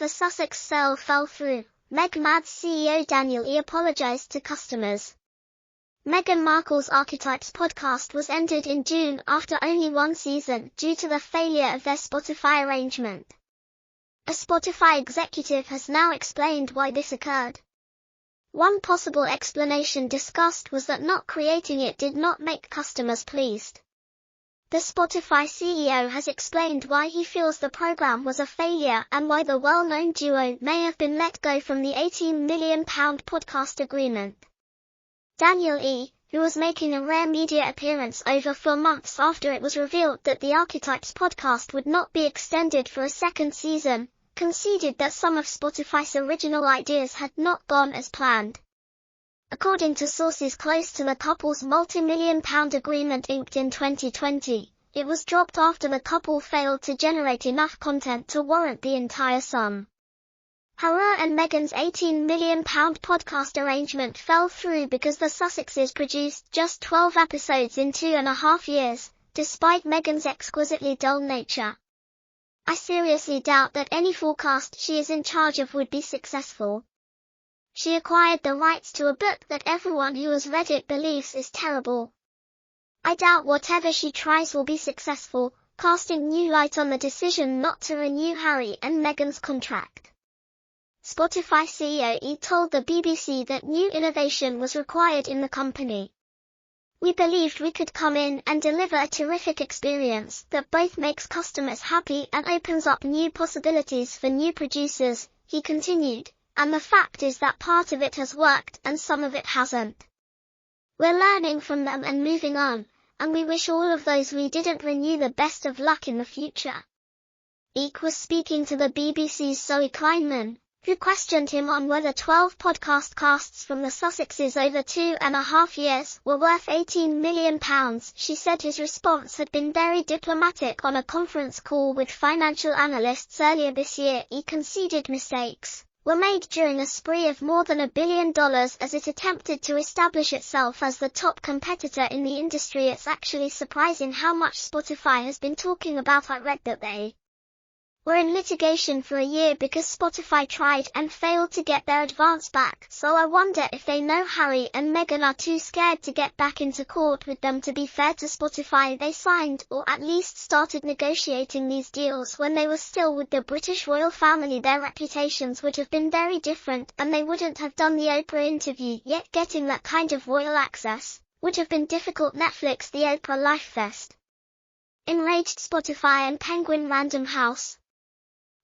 the Sussex sale fell through, Megmad's CEO Daniel E. apologised to customers. Meghan Markle's Archetypes podcast was ended in June after only one season due to the failure of their Spotify arrangement. A Spotify executive has now explained why this occurred. One possible explanation discussed was that not creating it did not make customers pleased. The Spotify CEO has explained why he feels the program was a failure and why the well-known duo may have been let go from the £18 million podcast agreement. Daniel E., who was making a rare media appearance over 4 months after it was revealed that the Archetypes podcast would not be extended for a second season, conceded that some of Spotify's original ideas had not gone as planned. According to sources close to the couple's multi-million-pound agreement inked in 2020, it was dropped after the couple failed to generate enough content to warrant the entire sum. Harry and Meghan's £18 million podcast arrangement fell through because the Sussexes produced just 12 episodes in 2.5 years, despite Meghan's exquisitely dull nature. I seriously doubt that any forecast she is in charge of would be successful. She acquired the rights to a book that everyone who has read it believes is terrible. I doubt whatever she tries will be successful, casting new light on the decision not to renew Harry and Meghan's contract. Spotify CEO E told the BBC that new innovation was required in the company. "We believed we could come in and deliver a terrific experience that both makes customers happy and opens up new possibilities for new producers," he continued, "and the fact is that part of it has worked and some of it hasn't. We're learning from them and moving on, and we wish all of those we didn't renew the best of luck in the future." Eek was speaking to the BBC's Zoe Kleinman, who questioned him on whether 12 podcast casts from the Sussexes over 2.5 years were worth £18 million. She said his response had been very diplomatic on a conference call with financial analysts earlier this year. He conceded mistakes were made during a spree of more than $1 billion as it attempted to establish itself as the top competitor in the industry. It's actually surprising how much Spotify has been talking about. I read that they were in litigation for a year because Spotify tried and failed to get their advance back, so I wonder if they know Harry and Meghan are too scared to get back into court with them. To be fair to Spotify, they signed or at least started negotiating these deals when they were still with the British royal family. Their reputations would have been very different and they wouldn't have done the Oprah interview, yet getting that kind of royal access would have been difficult. Netflix The Oprah Life Fest. Enraged Spotify and Penguin Random House.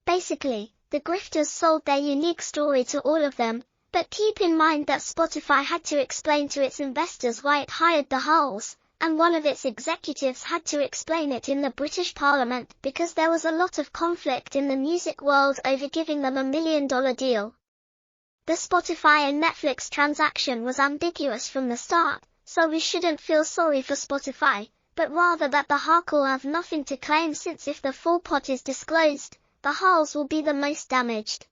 Basically, the grifters sold their unique story to all of them, but keep in mind that Spotify had to explain to its investors why it hired the Hulls, and one of its executives had to explain it in the British Parliament because there was a lot of conflict in the music world over giving them $1 million deal. The Spotify and Netflix transaction was ambiguous from the start, so we shouldn't feel sorry for Spotify, but rather that the Harkle have nothing to claim, since if the full pot is disclosed, the Hulls will be the most damaged.